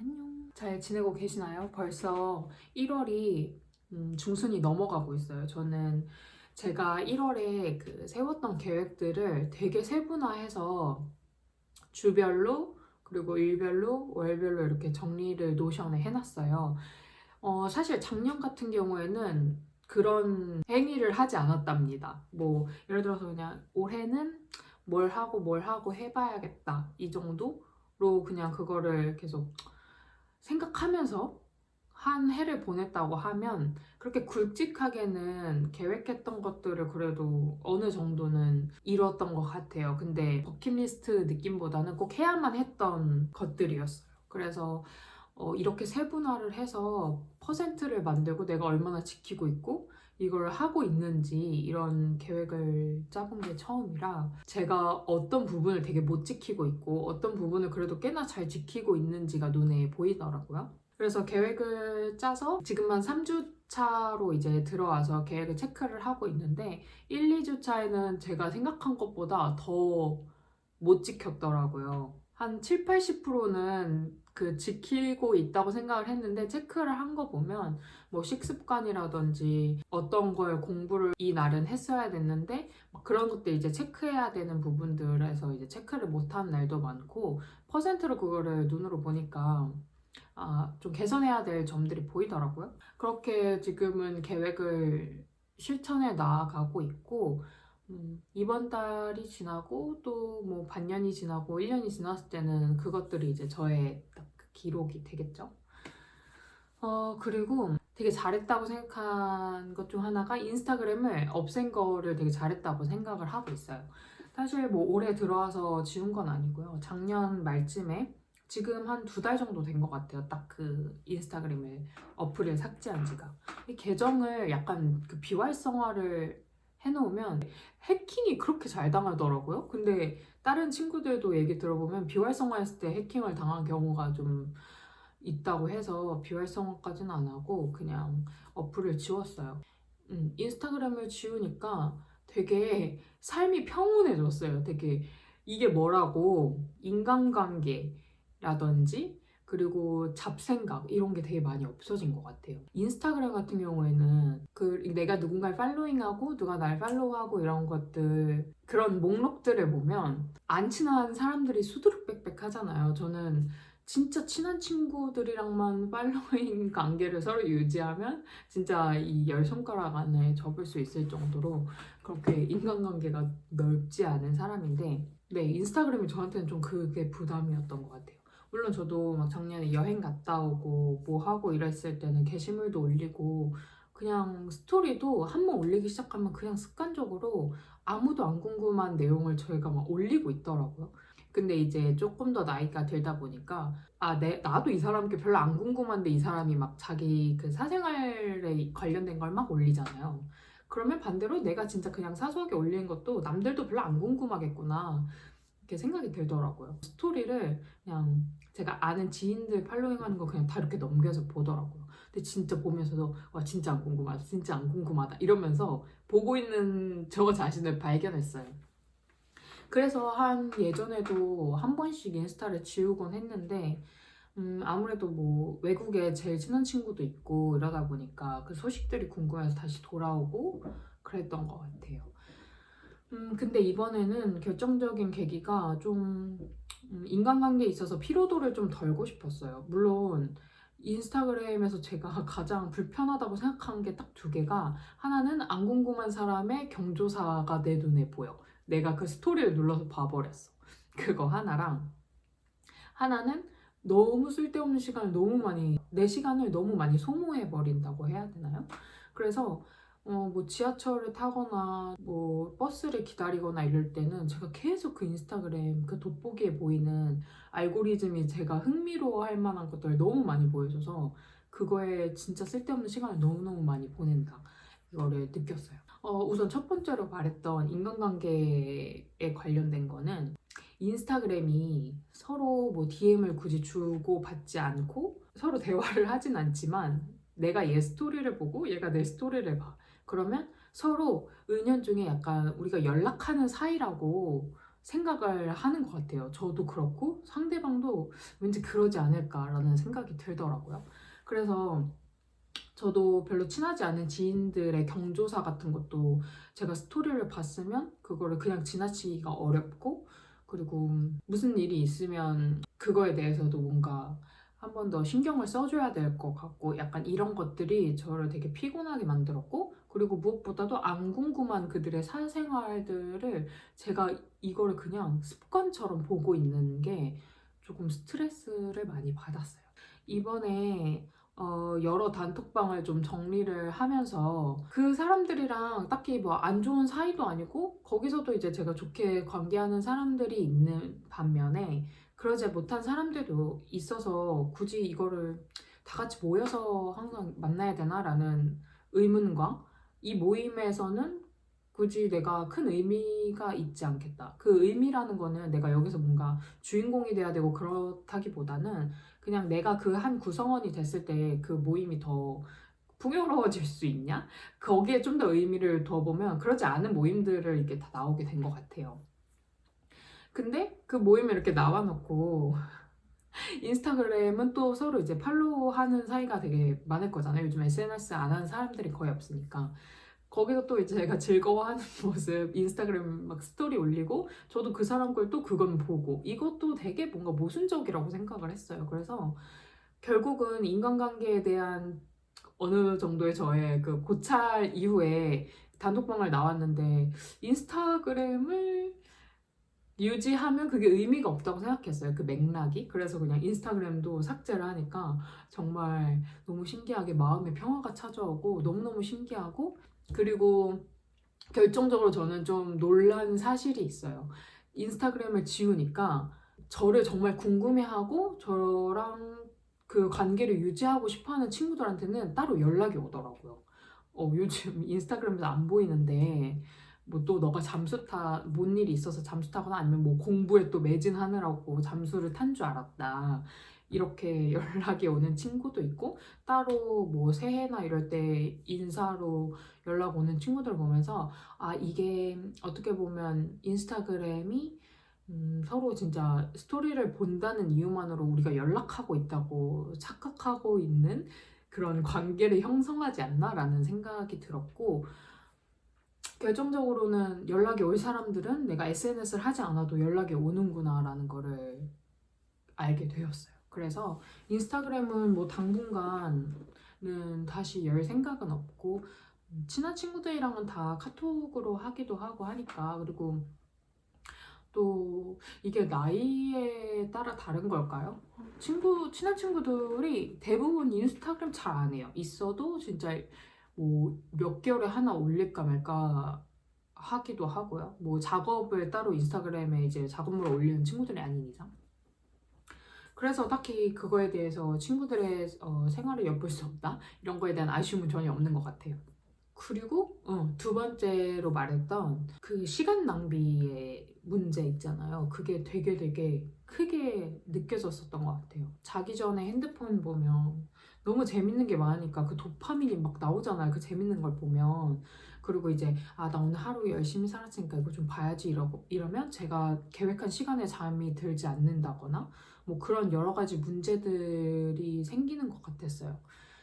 안녕. 잘 지내고 계시나요? 벌써 1월이 중순이 넘어가고 있어요. 저는 제가 1월에 세웠던 계획들을 되게 세분화해서 주별로 그리고 일별로 월별로 이렇게 정리를 노션에 해놨어요. 사실 작년 같은 경우에는 그런 행위를 하지 않았답니다. 뭐 예를 들어서 그냥 올해는 뭘 하고 해봐야겠다 이 정도로 그냥 그거를 계속 생각하면서 한 해를 보냈다고 하면 그렇게 굵직하게는 계획했던 것들을 그래도 어느 정도는 이뤘던 것 같아요. 근데 버킷리스트 느낌보다는 꼭 해야만 했던 것들이었어요. 그래서 이렇게 세분화를 해서 퍼센트를 만들고 내가 얼마나 지키고 있고 이걸 하고 있는지 이런 계획을 짜본 게 처음이라 제가 어떤 부분을 되게 못 지키고 있고 어떤 부분을 그래도 꽤나 잘 지키고 있는지가 눈에 보이더라고요. 그래서 계획을 짜서 지금 한 3주 차로 이제 들어와서 계획을 체크를 하고 있는데 1, 2주 차에는 제가 생각한 것보다 더 못 지켰더라고요. 한 7, 80%는 지키고 있다고 생각을 했는데 체크를 한 거 보면 뭐 식습관이라든지 어떤 걸 공부를 이 날은 했어야 됐는데 그런 것들 이제 체크해야 되는 부분들에서 이제 체크를 못한 날도 많고 퍼센트로 그거를 눈으로 보니까 좀 개선해야 될 점들이 보이더라고요. 그렇게 지금은 계획을 실천해 나아가고 있고 이번 달이 지나고 또 뭐 반년이 지나고 1년이 지났을 때는 그것들이 이제 저의 딱 기록이 되겠죠. 그리고 되게 잘했다고 생각한 것 중 하나가 인스타그램을 없앤 거를 되게 잘했다고 생각을 하고 있어요. 사실 뭐 올해 들어와서 지운 건 아니고요. 작년 말쯤에 지금 한 2달 정도 된 것 같아요. 딱 인스타그램을 어플을 삭제한 지가. 이 계정을 약간 비활성화를 해놓으면 해킹이 그렇게 잘 당하더라고요. 근데 다른 친구들도 얘기 들어보면 비활성화했을 때 해킹을 당한 경우가 좀 있다고 해서 비활성화까지는 안 하고 그냥 어플을 지웠어요. 인스타그램을 지우니까 되게 삶이 평온해졌어요. 되게 이게 뭐라고 인간관계라든지 그리고 잡생각 이런 게 되게 많이 없어진 것 같아요. 인스타그램 같은 경우에는 내가 누군가를 팔로잉하고 누가 날 팔로우하고 이런 것들 그런 목록들을 보면 안 친한 사람들이 수두룩빽빽 하잖아요. 저는 진짜 친한 친구들이랑만 팔로잉 관계를 서로 유지하면 진짜 이 10손가락 안에 접을 수 있을 정도로 그렇게 인간관계가 넓지 않은 사람인데 네, 인스타그램이 저한테는 좀 그게 부담이었던 것 같아요. 물론 저도 막 작년에 여행 갔다 오고 뭐 하고 이랬을 때는 게시물도 올리고 그냥 스토리도 한 번 올리기 시작하면 그냥 습관적으로 아무도 안 궁금한 내용을 저희가 막 올리고 있더라고요. 근데 이제 조금 더 나이가 들다 보니까 나도 이 사람께 별로 안 궁금한데 이 사람이 막 자기 사생활에 관련된 걸 막 올리잖아요. 그러면 반대로 내가 진짜 그냥 사소하게 올리는 것도 남들도 별로 안 궁금하겠구나 이렇게 생각이 들더라고요. 스토리를 그냥 제가 아는 지인들 팔로잉하는 거 그냥 다 이렇게 넘겨서 보더라고요. 근데 진짜 보면서도 와 진짜 안 궁금하다 진짜 안 궁금하다 이러면서 보고 있는 저 자신을 발견했어요. 그래서 예전에도 한 번씩 인스타를 지우곤 했는데 아무래도 뭐 외국에 제일 친한 친구도 있고 이러다 보니까 그 소식들이 궁금해서 다시 돌아오고 그랬던 것 같아요. 근데 이번에는 결정적인 계기가 좀 인간관계에 있어서 피로도를 좀 덜고 싶었어요. 물론 인스타그램에서 제가 가장 불편하다고 생각한 게 딱 2개가 하나는 안 궁금한 사람의 경조사가 내 눈에 보여. 내가 그 스토리를 눌러서 봐버렸어. 그거 하나랑 하나는 너무 쓸데없는 시간을 내 시간을 너무 많이 소모해버린다고 해야 되나요? 그래서 뭐 지하철을 타거나 뭐 버스를 기다리거나 이럴 때는 제가 계속 그 인스타그램 돋보기에 보이는 알고리즘이 제가 흥미로워할 만한 것들을 너무 많이 보여줘서 그거에 진짜 쓸데없는 시간을 너무너무 많이 보낸다. 이거를 느꼈어요. 우선 첫 번째로 말했던 인간관계에 관련된 거는 인스타그램이 서로 뭐 DM을 굳이 주고 받지 않고 서로 대화를 하진 않지만 내가 얘 스토리를 보고 얘가 내 스토리를 봐. 그러면 서로 은연중에 약간 우리가 연락하는 사이라고 생각을 하는 것 같아요. 저도 그렇고 상대방도 왠지 그러지 않을까라는 생각이 들더라고요. 그래서 저도 별로 친하지 않은 지인들의 경조사 같은 것도 제가 스토리를 봤으면 그거를 그냥 지나치기가 어렵고, 그리고 무슨 일이 있으면 그거에 대해서도 뭔가 한 번 더 신경을 써줘야 될 것 같고, 약간 이런 것들이 저를 되게 피곤하게 만들었고, 그리고 무엇보다도 안 궁금한 그들의 사생활들을 제가 이거를 그냥 습관처럼 보고 있는 게 조금 스트레스를 많이 받았어요. 이번에 여러 단톡방을 좀 정리를 하면서 그 사람들이랑 딱히 뭐 안 좋은 사이도 아니고, 거기서도 이제 제가 좋게 관계하는 사람들이 있는 반면에 그러지 못한 사람들도 있어서 굳이 이거를 다 같이 모여서 항상 만나야 되나라는 의문과, 이 모임에서는 굳이 내가 큰 의미가 있지 않겠다. 그 의미라는 거는 내가 여기서 뭔가 주인공이 돼야 되고 그렇다기보다는 그냥 내가 그 한 구성원이 됐을 때 그 모임이 더 풍요로워질 수 있냐? 거기에 좀 더 의미를 둬보면 그러지 않은 모임들을 이렇게 다 나오게 된 것 같아요. 근데 그 모임에 이렇게 나와놓고 인스타그램은 또 서로 이제 팔로우하는 사이가 되게 많을 거잖아요. 요즘 SNS 안 하는 사람들이 거의 없으니까. 거기서 또 이제 제가 즐거워하는 모습 인스타그램 막 스토리 올리고, 저도 그 사람 걸 또 그건 보고, 이것도 되게 뭔가 모순적이라고 생각을 했어요. 그래서 결국은 인간관계에 대한 어느 정도의 저의 그 고찰 이후에 단톡방을 나왔는데, 인스타그램을 유지하면 그게 의미가 없다고 생각했어요. 그 맥락이. 그래서 그냥 인스타그램도 삭제를 하니까 정말 너무 신기하게 마음의 평화가 찾아오고, 너무너무 신기하고, 그리고 결정적으로 저는 좀 놀란 사실이 있어요. 인스타그램을 지우니까 저를 정말 궁금해하고 저랑 그 관계를 유지하고 싶어하는 친구들한테는 따로 연락이 오더라고요. 요즘 인스타그램에서 안 보이는데 뭐 또 너가 뭔 일이 있어서 잠수 타거나 아니면 뭐 공부에 또 매진하느라고 잠수를 탄 줄 알았다. 이렇게 연락이 오는 친구도 있고, 따로 뭐 새해나 이럴 때 인사로 연락 오는 친구들 보면서, 아, 이게 어떻게 보면 인스타그램이 서로 진짜 스토리를 본다는 이유만으로 우리가 연락하고 있다고 착각하고 있는 그런 관계를 형성하지 않나라는 생각이 들었고, 결정적으로는 연락이 올 사람들은 내가 SNS를 하지 않아도 연락이 오는구나라는 거를 알게 되었어요. 그래서 인스타그램은 뭐 당분간은 다시 열 생각은 없고, 친한 친구들이랑은 다 카톡으로 하기도 하고 하니까. 그리고 또 이게 나이에 따라 다른 걸까요? 친한 친구들이 대부분 인스타그램 잘 안 해요. 있어도 진짜 뭐 몇 개월에 하나 올릴까 말까 하기도 하고요. 뭐 작업을 따로 인스타그램에 이제 작업물을 올리는 친구들이 아닌 이상. 그래서 딱히 그거에 대해서 친구들의 생활을 엿볼 수 없다, 이런 거에 대한 아쉬움은 전혀 없는 것 같아요. 그리고 두 번째로 말했던 그 시간 낭비의 문제 있잖아요. 그게 되게 크게 느껴졌었던 것 같아요. 자기 전에 핸드폰 보면 너무 재밌는 게 많으니까 그 도파민이 막 나오잖아요. 그 재밌는 걸 보면. 그리고 이제 나 오늘 하루 열심히 살았으니까 이거 좀 봐야지 이러면 제가 계획한 시간에 잠이 들지 않는다거나 뭐 그런 여러 가지 문제들이 생기는 것 같았어요.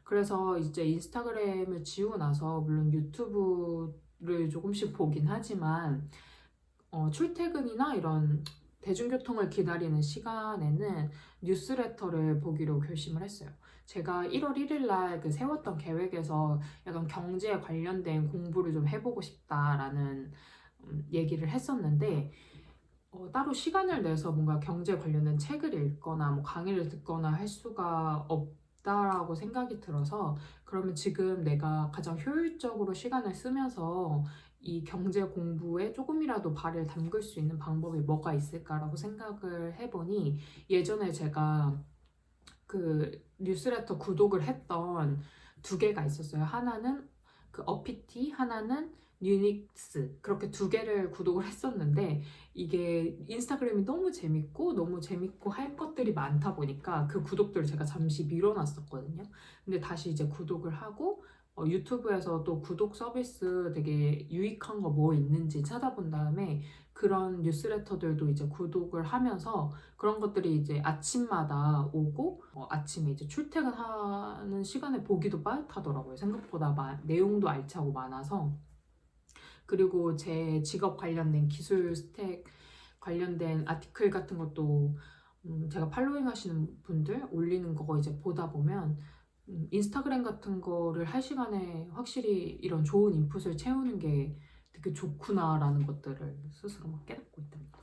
그래서 이제 인스타그램을 지우고 나서 물론 유튜브를 조금씩 보긴 하지만, 출퇴근이나 이런 대중교통을 기다리는 시간에는 뉴스레터를 보기로 결심을 했어요. 제가 1월 1일 날 그 세웠던 계획에서 약간 경제에 관련된 공부를 좀 해보고 싶다라는 얘기를 했었는데, 따로 시간을 내서 뭔가 경제 관련된 책을 읽거나 뭐 강의를 듣거나 할 수가 없다라고 생각이 들어서, 그러면 지금 내가 가장 효율적으로 시간을 쓰면서 이 경제 공부에 조금이라도 발을 담글 수 있는 방법이 뭐가 있을까라고 생각을 해보니, 예전에 제가 그 뉴스레터 구독을 했던 두 개가 있었어요. 하나는 그 어피티, 하나는 뉴닉스, 그렇게 두 개를 구독을 했었는데, 이게 인스타그램이 너무 재밌고 할 것들이 많다 보니까 그 구독들을 제가 잠시 미뤄놨었거든요. 근데 다시 이제 구독을 하고 유튜브에서 또 구독 서비스 되게 유익한 거 뭐 있는지 찾아본 다음에 그런 뉴스레터들도 이제 구독을 하면서 그런 것들이 이제 아침마다 오고 아침에 이제 출퇴근하는 시간에 보기도 빠듯하더라고요. 생각보다 내용도 알차고 많아서. 그리고 제 직업 관련된 기술 스택 관련된 아티클 같은 것도 제가 팔로잉 하시는 분들 올리는 거 이제 보다 보면 인스타그램 같은 거를 할 시간에 확실히 이런 좋은 인풋을 채우는 게 되게 좋구나라는 것들을 스스로 막 깨닫고 있답니다.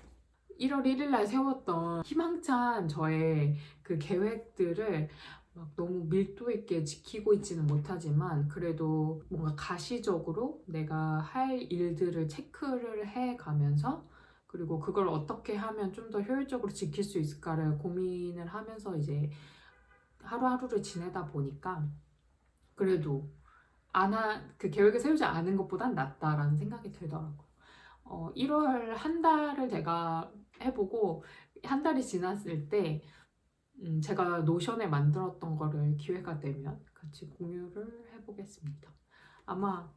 1월 1일 날 세웠던 희망찬 저의 그 계획들을 막 너무 밀도 있게 지키고 있지는 못하지만 그래도 뭔가 가시적으로 내가 할 일들을 체크를 해 가면서 그리고 그걸 어떻게 하면 좀 더 효율적으로 지킬 수 있을까를 고민을 하면서 이제 하루하루를 지내다 보니까 그래도 그 계획을 세우지 않은 것보단 낫다라는 생각이 들더라고요. 1월 한 달을 제가 해보고 한 달이 지났을 때 제가 노션에 만들었던 거를 기회가 되면 같이 공유를 해보겠습니다. 아마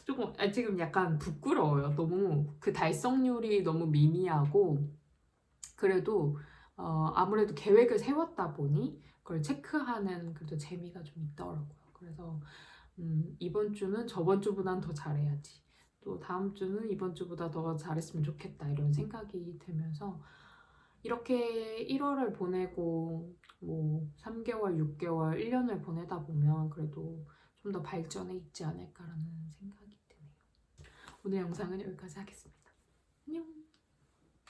조금 지금 약간 부끄러워요. 너무 그 달성률이 너무 미미하고 그래도 아무래도 계획을 세웠다 보니 그걸 체크하는 그래도 재미가 좀 있더라고요. 그래서 이번 주는 저번 주보단 더 잘해야지. 또 다음 주는 이번 주보다 더 잘했으면 좋겠다. 이런 생각이 들면서 이렇게 1월을 보내고 뭐 3개월, 6개월, 1년을 보내다 보면 그래도 좀 더 발전해 있지 않을까라는 생각이 드네요. 오늘 영상은 여기까지 하겠습니다.